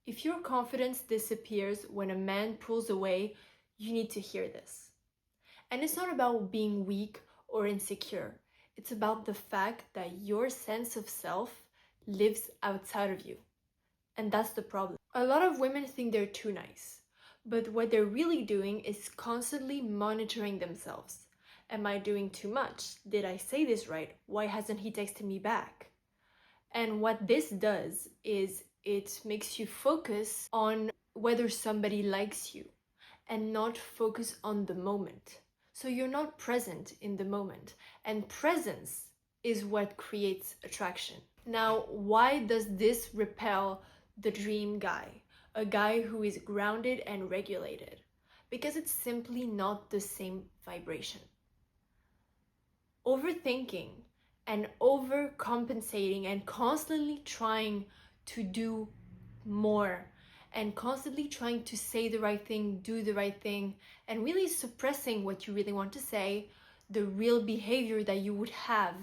If your confidence disappears when a man pulls away, you need to hear this. And it's not about being weak or insecure. It's about the fact that your sense of self lives outside of you. And that's the problem. A lot of women think they're too nice, but what they're really doing is constantly monitoring themselves. Am I doing too much? Did I say this right? Why hasn't he texted me back? And what this does is it makes you focus on whether somebody likes you and not focus on the moment. So you're not present in the moment. And presence is what creates attraction. Now, why does this repel the dream guy? A guy who is grounded and regulated? Because it's simply not the same vibration. Overthinking and overcompensating and constantly trying to do more and constantly trying to say the right thing, do the right thing, and really suppressing what you really want to say, the real behavior that you would have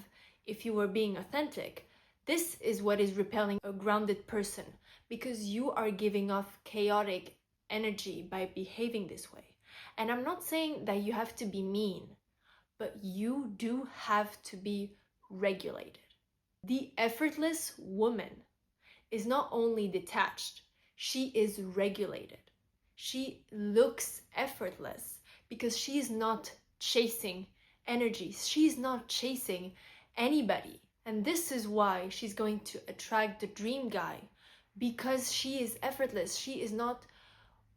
if you were being authentic. This is what is repelling a grounded person, because you are giving off chaotic energy by behaving this way. And I'm not saying that you have to be mean, but you do have to be regulated. The effortless woman is not only detached, she is regulated. She looks effortless because she is not chasing energy. She's not chasing anybody. And this is why she's going to attract the dream guy, because she is effortless. She is not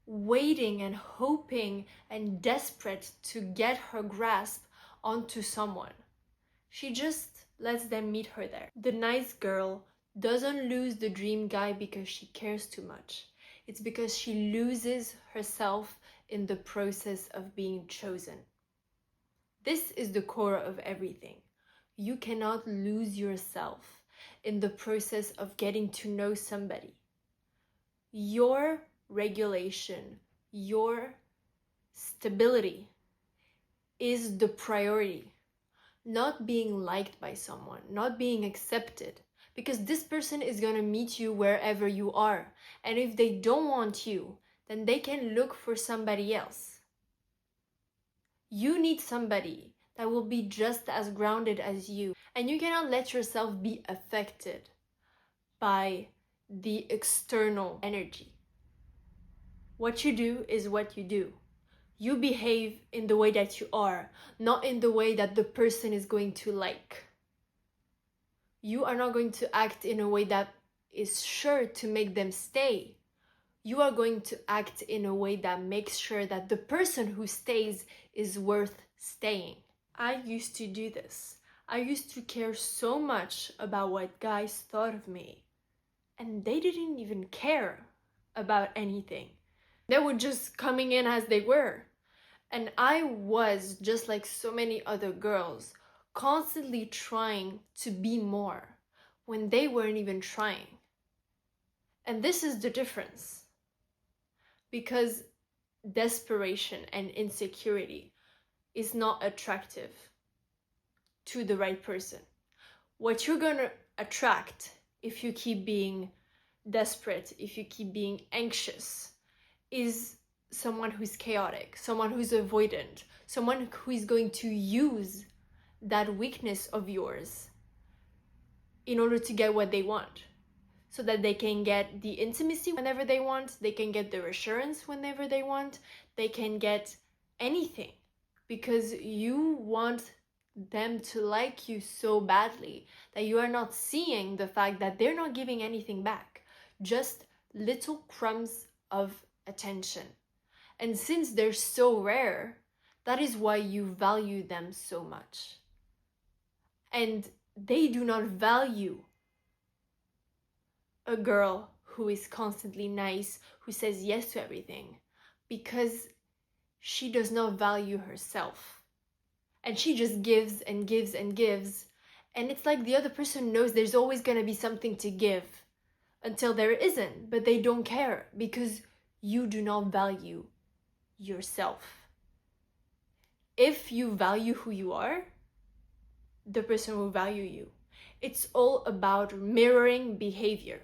waiting and hoping and desperate to get her grasp onto someone. She just lets them meet her there. The nice girl doesn't lose the dream guy because she cares too much. It's because she loses herself in the process of being chosen. This is the core of everything. You cannot lose yourself in the process of getting to know somebody. Your regulation, your stability is the priority. Not being liked by someone, not being accepted, because this person is going to meet you wherever you are. And if they don't want you, then they can look for somebody else. You need somebody that will be just as grounded as you. And you cannot let yourself be affected by the external energy. What you do is what you do. You behave in the way that you are, not in the way that the person is going to like. You are not going to act in a way that is sure to make them stay. You are going to act in a way that makes sure that the person who stays is worth staying. I used to do this. I used to care so much about what guys thought of me. And they didn't even care about anything. They were just coming in as they were. And I was, just like so many other girls, constantly trying to be more when they weren't even trying. And this is the difference. Because desperation and insecurity is not attractive to the right person. What you're going to attract if you keep being desperate, if you keep being anxious, is someone who's chaotic, someone who's avoidant, someone who is going to use that weakness of yours in order to get what they want, so that they can get the intimacy whenever they want, they can get the reassurance whenever they want, they can get anything, because you want them to like you so badly that you are not seeing the fact that they're not giving anything back, just little crumbs of attention. And since they're so rare, that is why you value them so much. And they do not value a girl who is constantly nice, who says yes to everything, because she does not value herself. And she just gives and gives and gives. And it's like the other person knows there's always going to be something to give until there isn't, but they don't care because you do not value yourself. If you value who you are, the person will value you. It's all about mirroring behavior.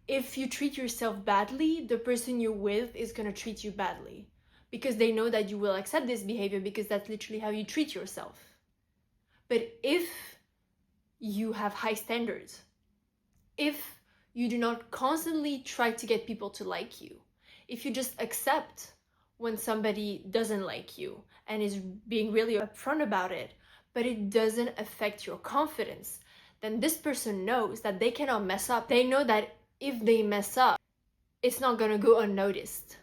if you treat yourself badly, the person you're with is going to treat you badly because they know that you will accept this behavior because that's literally how you treat yourself. But if you have high standards, if you do not constantly try to get people to like you, if you just accept when somebody doesn't like you and is being really upfront about it, but it doesn't affect your confidence, then this person knows that they cannot mess up. They know that if they mess up, it's not going to go unnoticed.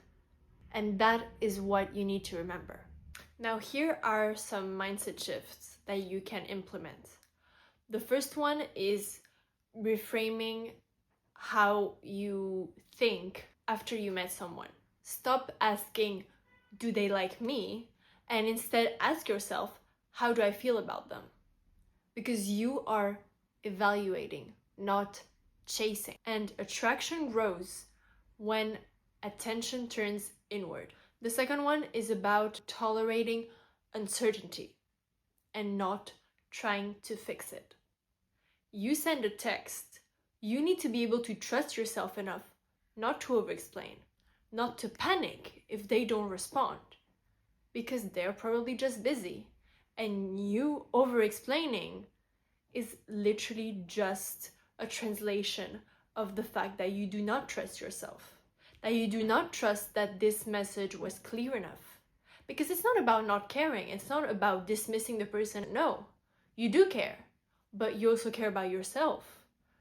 And that is what you need to remember. Now, here are some mindset shifts that you can implement. The first one is reframing how you think after you met someone. Stop asking, do they like me? And instead ask yourself, how do I feel about them? Because you are evaluating, not chasing. And attraction grows when attention turns inward. The second one is about tolerating uncertainty and not trying to fix it. You send a text, you need to be able to trust yourself enough not to over-explain, not to panic if they don't respond, because they're probably just busy. And you over-explaining is literally just a translation of the fact that you do not trust yourself, that you do not trust that this message was clear enough. Because it's not about not caring, it's not about dismissing the person. No, you do care, but you also care about yourself.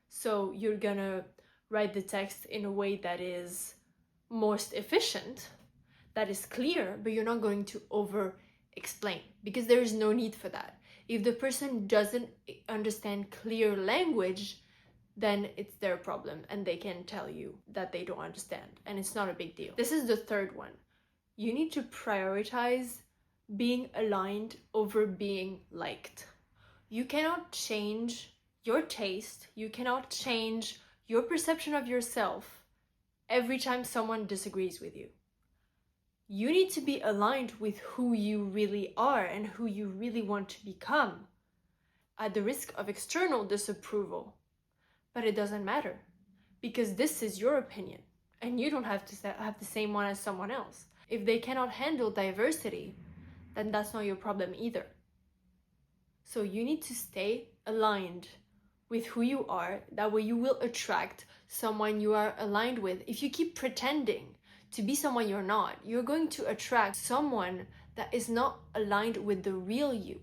So you're gonna write the text in a way that is most efficient, that is clear, but you're not going to over-explain because there is no need for that. If the person doesn't understand clear language, then it's their problem and they can tell you that they don't understand, and it's not a big deal. This is the third one. You need to prioritize being aligned over being liked. You cannot change your taste, you cannot change your perception of yourself every time someone disagrees with you. You need to be aligned with who you really are and who you really want to become, at the risk of external disapproval. But it doesn't matter, because this is your opinion and you don't have to have the same one as someone else. If they cannot handle diversity, then that's not your problem either. So you need to stay aligned with who you are. That way you will attract someone you are aligned with. If you keep pretending to be someone you're not, you're going to attract someone that is not aligned with the real you.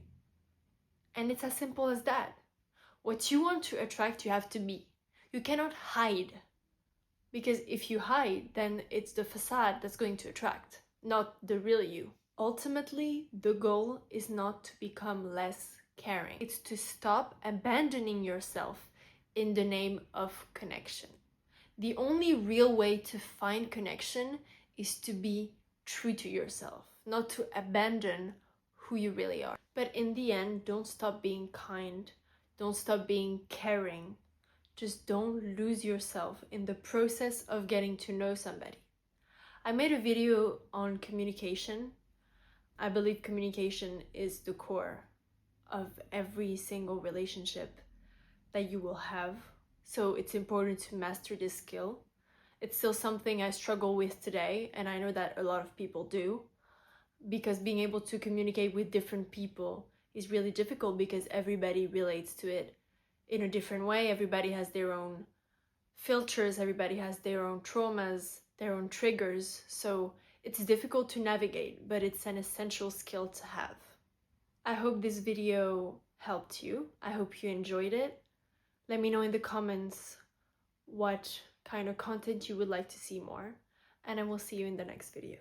And it's as simple as that. What you want to attract, you have to be. You cannot hide. Because if you hide, then it's the facade that's going to attract, not the real you. Ultimately, the goal is not to become less caring. It's to stop abandoning yourself in the name of connection. The only real way to find connection is to be true to yourself, not to abandon who you really are. But in the end, don't stop being kind. Don't stop being caring. Just don't lose yourself in the process of getting to know somebody. I made a video on communication. I believe communication is the core of every single relationship that you will have. So it's important to master this skill. It's still something I struggle with today, and I know that a lot of people do, because being able to communicate with different people is really difficult because everybody relates to it in a different way. Everybody has their own filters, everybody has their own traumas, their own triggers. So it's difficult to navigate, but it's an essential skill to have. I hope this video helped you. I hope you enjoyed it. Let me know in the comments what kind of content you would like to see more, and I will see you in the next video.